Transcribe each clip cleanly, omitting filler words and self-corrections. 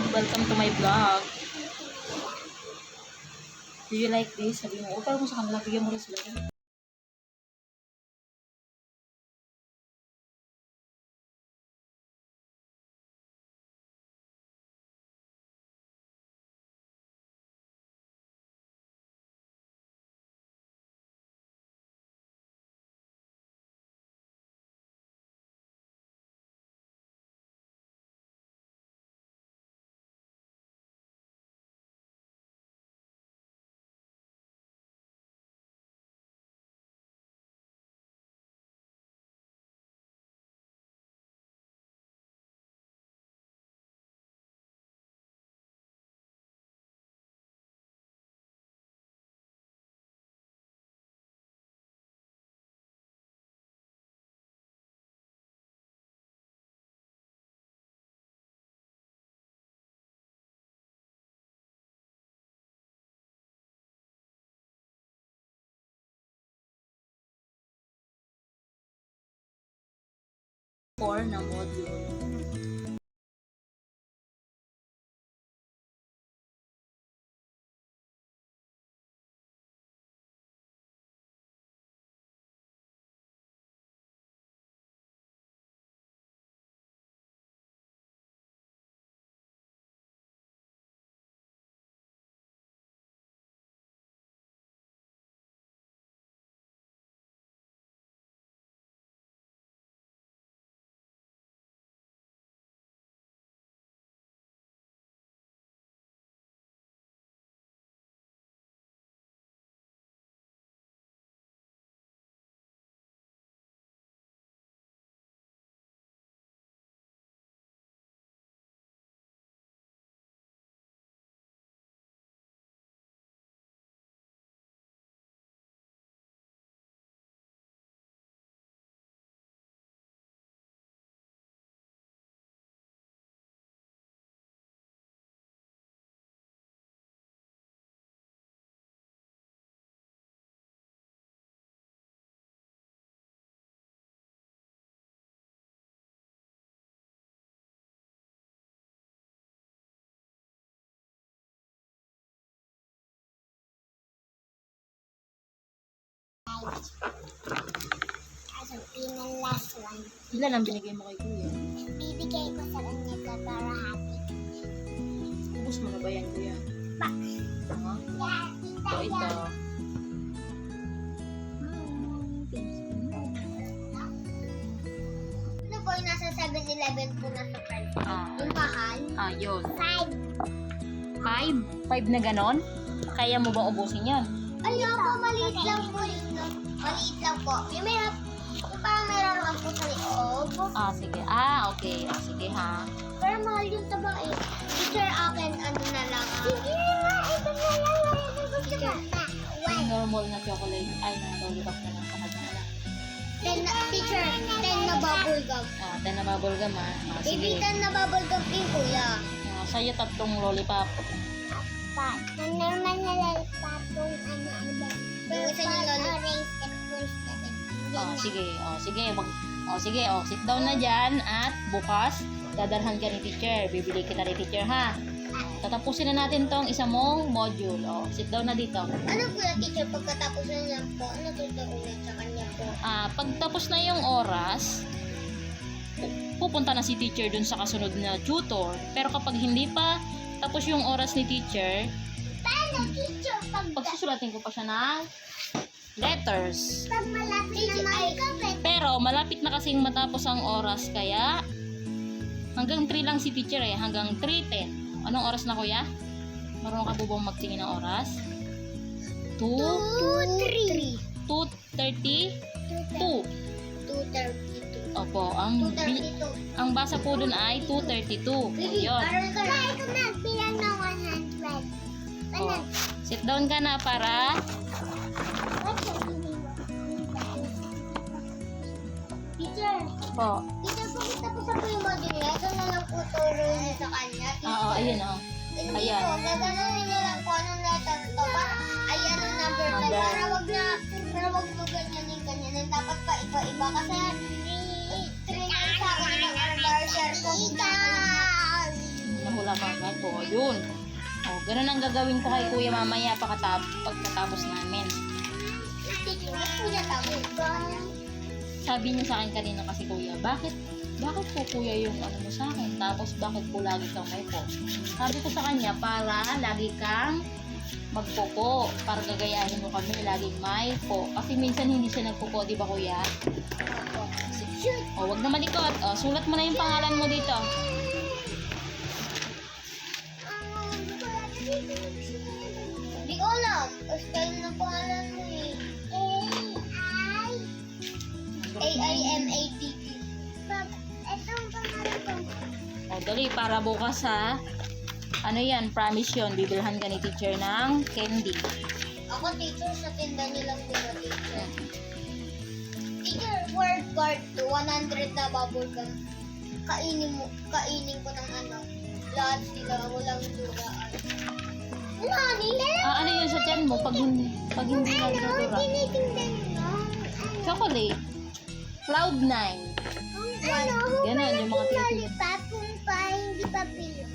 Welcome to my vlog. Do you like this? Sabi mo, upal mo sa kanila, bigyan mo rin sila. Or na module. As in last one. Ilan ang binigay mo kay kuya? Bibigay ko sa kanya ito para happy. Ubus mo na ba yan, kuya? Pa. Aha. Yeah, Ito. Ano po yung nasa 7-Eleven po na surprise? Yung mahal? Yun. 5. 5 na ganon? Kaya mo ba ubusin yan? Ayoko, maliit lang po ito. Maliit lang po. Yung parang meron lang po sa loob. Sige. Okay. Sige ha. Pero mahal yung taba eh. Teacher, akin, ano na lang. Sige nga, ito na lang. Ito gusto mo. Yung normal na chocolate, ay na lollipop na lang sa kanya. Teacher, 10 na bubble gum. 10 na bubble gum ha. Sige. Baby, 10 na bubble gum din, kuya. Sa'yo 3 lollipop. Pa, na normal na lollipop yung ano. Pero isa yung lollipop. Sige. Sige. Sit down na dyan at bukas dadalhan ka ni teacher. Bibili kita ni teacher ha. Tatapusin na natin tong isa mong module. Sit down na dito. Ano po yung teacher pagkatapos na niya po? Ano tutuulit sa kanya po? Pagtapos na yung oras, pupunta na si teacher dun sa kasunod na tutor. Pero kapag hindi pa tapos yung oras ni teacher, Paano teacher pagsusulatin ko pa siya ng letters. pag malapit na magkapit? Pero malapit na kasing matapos ang oras, kaya hanggang 3 lang si teacher hanggang 3:10. Anong oras na, kuya? Marunong ka po bang magtingin ng oras? 2, 3. 2:32. 2:32. Opo, ang basa po dun ay 2:32. Yun. Try ko na bilang ng 100. Sit down ka na para Teacher, po. pag tapos na po yung module niya, ito na lang po turo niya sa kanya. Ayun Hindi Ayan. po, gagano'n niya lang po anong letter to. Ay, anong number to. Number. Para wag mo ganyanin. Dapat pa iba-iba. Kasi, trainer sa akin ng anniversary ko. Nahula ka agad. O, yun. O, ganun ang gagawin ko kay kuya mamaya pagkatapos namin. Teacher, ba't po niya tama yung kanya? Sabi niya sa akin kanina kasi kuya, bakit po kuya yung ano mo sa akin? Tapos bakit po lagi kang may po? Sabi ko sa kanya, para lagi kang magpopo. Para gagayahin mo kami, laging may po. Kasi minsan hindi siya nagpopo, di ba kuya? O, wag na malikot. O, sulat mo na yung pangalan mo dito. Hindi ko alam. Style na pangalan mo eh. A-I-M-A-T-T. Ito ang pangalan ko. O, dali, para bukas ha. Ano yan, promise yun. Bibilhan ka ni teacher ng candy. Ako teacher sa tinda nilang tira teacher. Teacher, word card to 100 na bubble gum. Kainin ko ng ano. Lahat sila, walang duraan. Nani? Ano yun sa tiyan mo pag hindi na tinutura? Tinitingnan mo. Chocolate. Cloud9. Ganon, yung mga lollipop kung pa hindi pa pilo.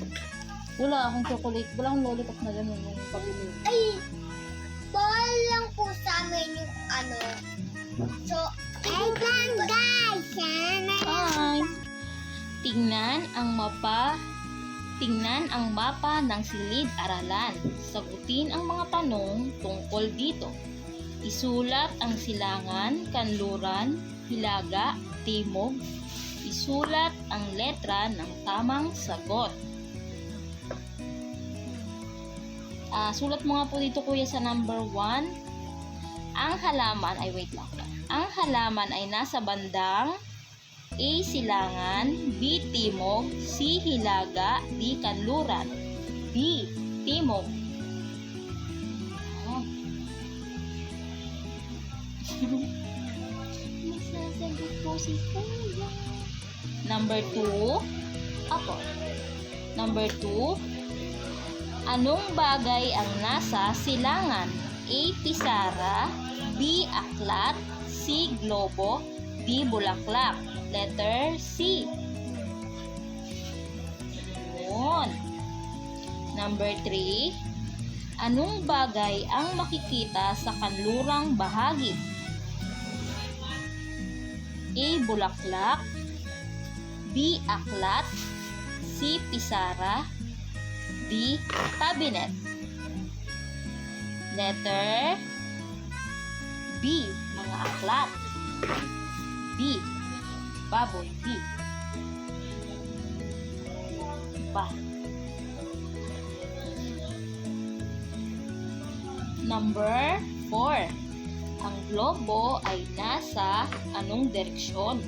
Wala akong chocolate. Wala akong lollipop na gano'n yung pabili. Ay, bawal lang po sa amin yung ano. So, guys. Hi! Tingnan ang mapa ng silid-aralan. Sagutin ang mga tanong tungkol dito. Isulat ang silangan, kanluran, hilaga, timog. Isulat ang letra ng tamang sagot. Sulat mo nga po dito kuya sa number 1. Ang halaman ay nasa bandang A. Silangan, B. Timog, C. Hilaga, D. Kanluran, D. Timog. Masasagot po si kuya. Number 2. Number 2. Anong bagay ang nasa silangan? A. Pisara, B. Aklat, C. Globo, D. Bulaklak. Letter C. Yun. Number 3. Anong bagay ang makikita sa kanlurang bahagi? A. Bulaklak, B. Aklat, C. Pisara, D. Cabinet. Letter B. Mga aklat. B. Baboy. B. Ba. Number 4. Ang globo ay nasa anong direksyon?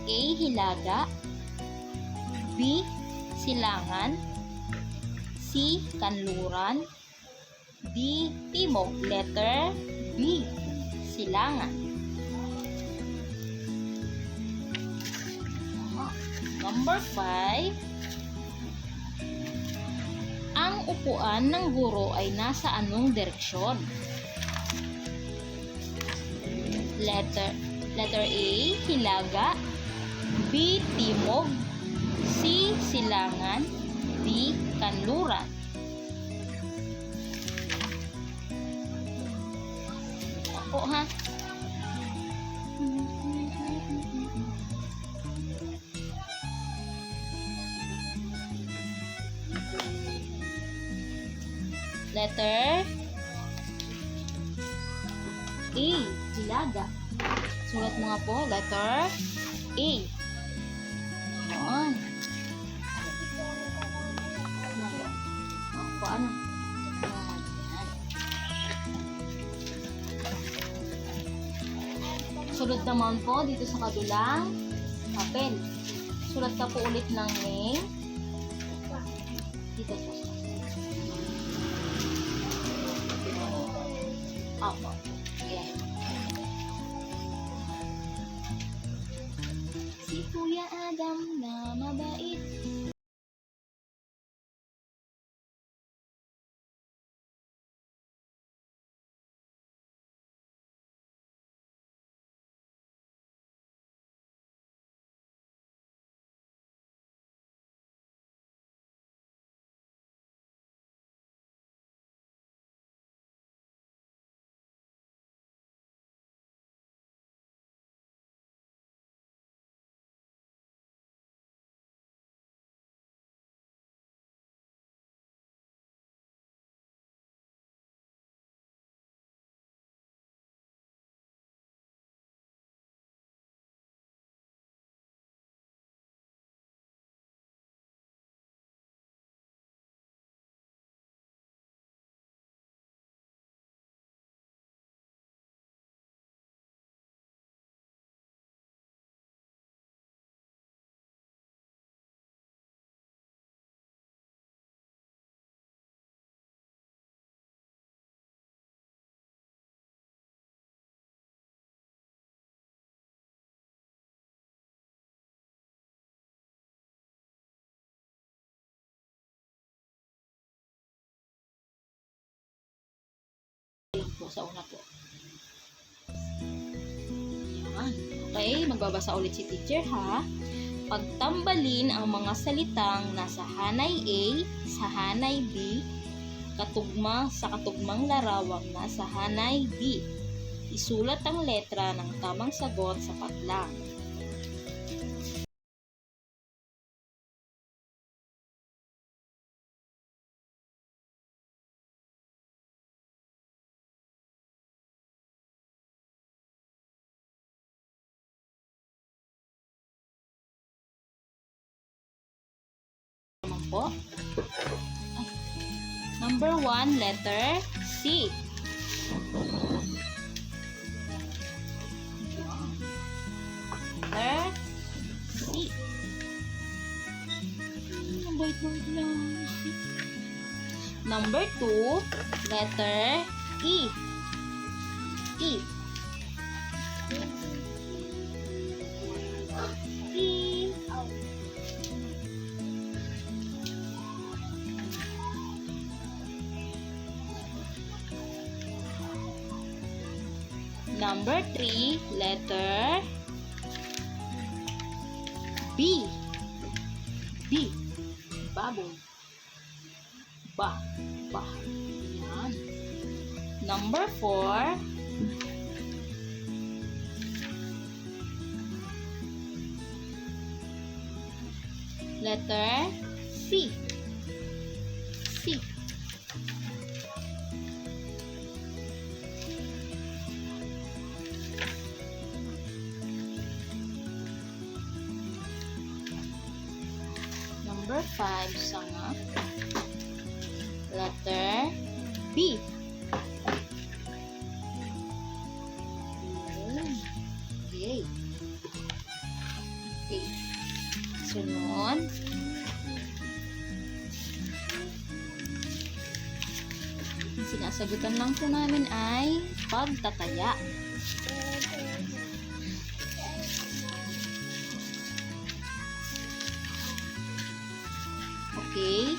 A. Hilaga, B. Silangan, C. Kanluran, D. Timog. Letter B. Silangan. Number 5. Ang upuan ng guro ay nasa anong direksyon? Letter A. Hilaga, B. Timog, C. Silangan, D. Kanluran. Ako ha. Letter A. Hilaga. Sulat mo nga po. Letter A. Ayan. Paano? Ayan. Sulat naman po dito sa kabilang papel. Sulat ka po ulit ng name. Dito po. Opo. Ayan. Si Kuya Adam na mabait. sa una po. Yan. Okay, magbabasa ulit si teacher ha. Pagtambalin ang mga salitang nasa hanay A sa hanay B, katugma sa katugmang larawang nasa hanay D. Isulat ang letra ng tamang sagot sa patlang. Naman po. Ay. Number 1, letter C. Letter C. Ang bait-bait lang. Number 2, letter E. E. E. Number 3, letter B. B. Baboy. Ba. Ba. Yan. Number 4, letter C. C. Number 5, sanga. Letter B. Okay. Okay. Sunod. Ang sinasagutan lang po namin ay pagtataya. Okay?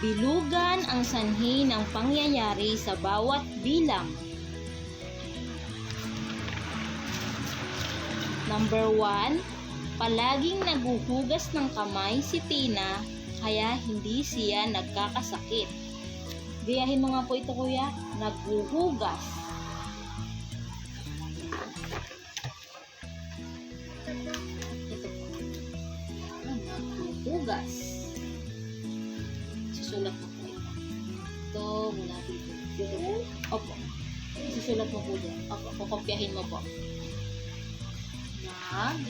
Bilugan ang sanhi ng pangyayari sa bawat bilang. Number 1, palaging naguhugas ng kamay si Tina kaya hindi siya nagkakasakit. Gayahin mo nga po ito, kuya. Naguhugas. Ito po. Naguhugas. Susulat mo po ito. Ito, mula dito. Dito po. Opo. Susulat mo po dyan. Opo, kukopyahin mo po. Nag.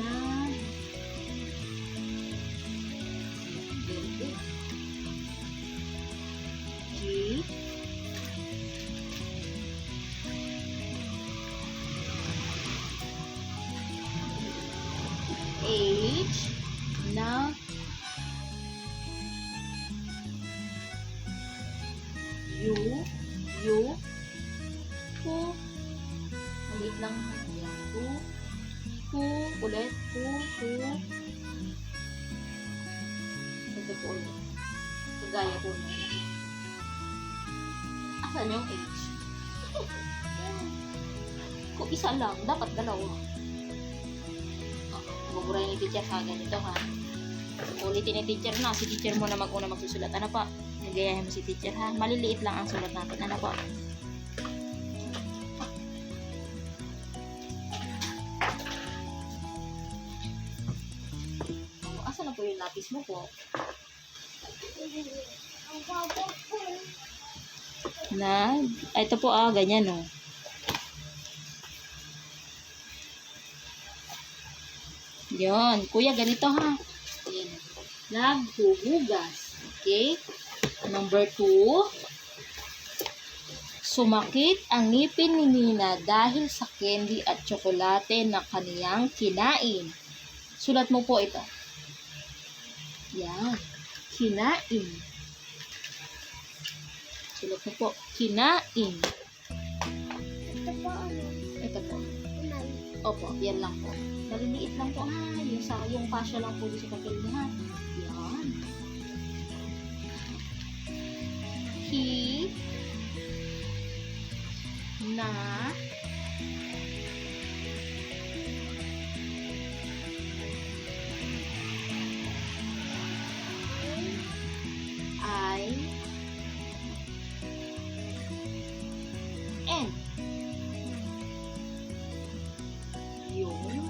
Nag. G. H. Na. U. U. Pu. Ulit lang. Ayan. Pu. Pu. Ulit. Pu. Pu. Ito po ulit. Kagaya po na. Asan yung H? Kung isa lang, dapat dalawa. Buburahin ni teacher ha, ganito ha. Ulitin ni teacher na, si teacher mo na mag-una magsusulat. Ano pa? Nagayahin mo si teacher ha. Maliliit lang ang sulat natin. Ano pa? Asan na po yung lapis mo po? Na, ito po ganyan o. Yun. Kuya, ganito ha. Ayan. Naghuhugas. Okay? Number 2. Sumakit ang ngipin ni Nina dahil sa candy at tsokolate na kaniyang kinain. Sulat mo po ito. Yan. Kinain. Sulat mo po. Kinain. Ito po ano? Ito po. Kunay. Opo, yan lang po. Maliliit lang po ha. Yung kasya lang po sa papel niya ha. Yan. He na I N. Yun.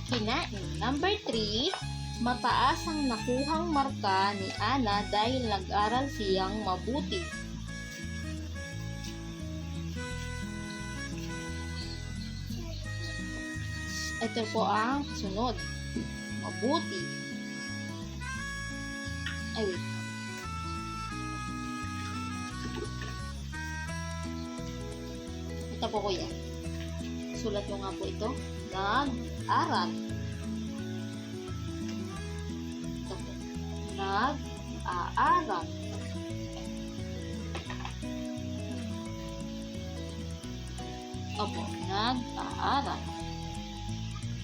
Kinain. Number 3, mataas ang nakuhang marka ni Ana dahil nag-aral siyang mabuti. Ito po ang sunod. Mabuti. Ay, wait. Ito po kuya. Sulat mo nga po ito. Nag-aral. Ito po. Nag-aaral. Opo, nag-aaral.